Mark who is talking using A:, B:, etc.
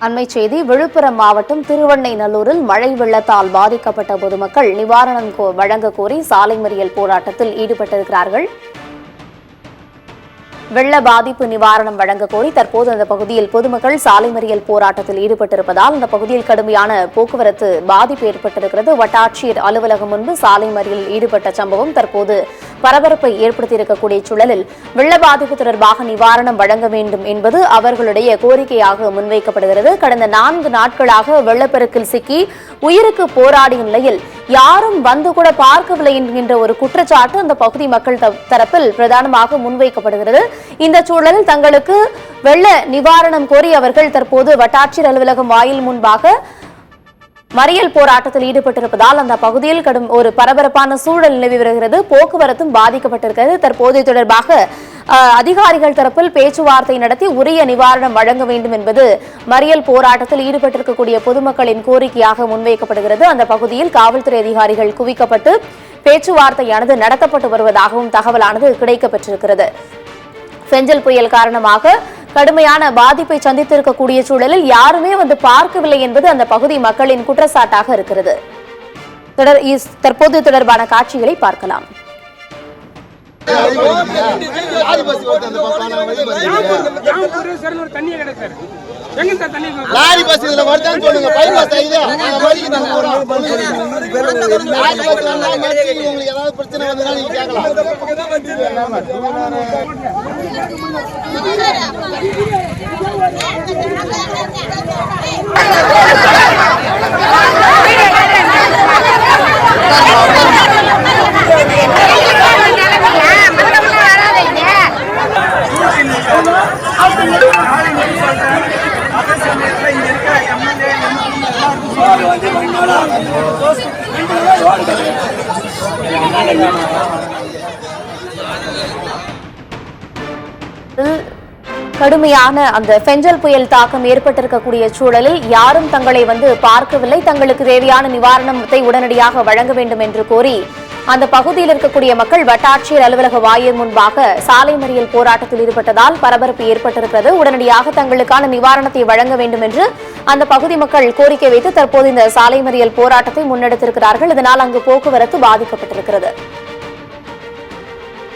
A: அண்மை செய்தி. விழுப்புரம் மாவட்டம் திருவெண்ணைநல்லூரில் மழை வெள்ளத்தால் பாதிக்கப்பட்ட பொதுமக்கள் நிவாரணம் வழங்க கோரி சாலை மறியல் போராட்டத்தில் ஈடுபட்டிருக்கிறார்கள். வெள்ள பாதிப்பு நிவாரணம் வழங்க கோரி தற்போது அந்த பகுதியில் பொதுமக்கள் சாலை மறியல் போராட்டத்தில் ஈடுபட்டிருப்பதால் அந்த பகுதியில் கடுமையான போக்குவரத்து பாதிப்பு ஏற்பட்டிருக்கிறது. வட்டாட்சியர் அலுவலகம் முன்பு சாலை மறியலில் ஈடுபட்ட சம்பவம் தற்போது பரபரப்பை ஏற்படுத்தியிருக்கக்கூடிய சூழலில் வெள்ள பாதிப்பு தொடர்பாக நிவாரணம் வழங்க வேண்டும் என்பது அவர்களுடைய கோரிக்கையாக முன்வைக்கப்படுகிறது. கடந்த 4 நாட்களாக வெள்ளப்பெருக்கில் சிக்கி உயிருக்கு போராடிய நிலையில் யாரும் வந்து கூட பார்க்கவில்லை என்கின்ற ஒரு குற்றச்சாட்டு அந்த பகுதி மக்கள் தரப்பில் பிரதானமாக முன்வைக்கப்படுகிறது. இந்த சூழலில் தங்களுக்கு வெள்ள நிவாரணம் கோரி அவர்கள் தற்போது வட்டாட்சியர் அலுவலகம் வாயில் முன்பாக மறியல் போராட்டத்தில் ஈடுபட்டிருப்பதால் அந்த பகுதியில் கடும் ஒரு பரபரப்பான சூழல் நிலவி வருகிறது. போக்குவரத்தும் பாதிக்கப்பட்டிருக்கிறது. தற்போது தொடர்பாக அதிகாரிகள் தரப்பில் பேச்சுவார்த்தை நடத்தி உரிய நிவாரணம் வழங்க வேண்டும் என்பது மறியல் போராட்டத்தில் ஈடுபட்டிருக்கக்கூடிய பொதுமக்களின் கோரிக்கையாக முன்வைக்கப்படுகிறது. அந்த பகுதியில் காவல்துறை அதிகாரிகள் குவிக்கப்பட்டு பேச்சுவார்த்தையானது நடத்தப்பட்டு வருவதாகவும் தகவலானது கிடைக்கப்பெற்றிருக்கிறது. பெஞ்சல் புயல் காரணமாக கடுமையான பாதிப்பை சந்தித்திருக்கக்கூடிய சூழலில் யாருமே வந்து பார்க்கவில்லை என்பது அந்த பகுதி மக்களின் குற்றச்சாட்டாக இருக்கிறது. தற்போது தொடர்பான காட்சிகளை பார்க்கலாம்.
B: லாரி பஸ் இதுல வருதான்னு சொல்லுங்க. பைபாஸ் இது உங்களுக்கு ஏதாவது பிரச்சனை வந்தா நீங்க கேட்கலாம்.
A: கடுமையான அந்த பெஞ்சல் புயல் தாக்கம் ஏற்பட்டிருக்கக்கூடிய சூழலில் யாரும் தங்களை வந்து பார்க்கவில்லை. தங்களுக்கு தேவையான நிவாரணத்தை உடனடியாக வழங்க வேண்டும் என்று கோரி அந்த பகுதியில் இருக்கக்கூடிய மக்கள் வட்டாட்சியர் அலுவலக வாயில் முன்பாக சாலை மறியல் போராட்டத்தில் ஈடுபட்டதால் பரபரப்பு ஏற்பட்டிருக்கிறது. உடனடியாக தங்களுக்கான நிவாரணத்தை வழங்க வேண்டும் என்று அந்த பகுதி மக்கள் கோரிக்கை வைத்து தற்போது இந்த சாலை மறியல் போராட்டத்தை முன்னெடுத்திருக்கிறார்கள். இதனால் அங்கு போக்குவரத்து பாதிக்கப்பட்டிருக்கிறது.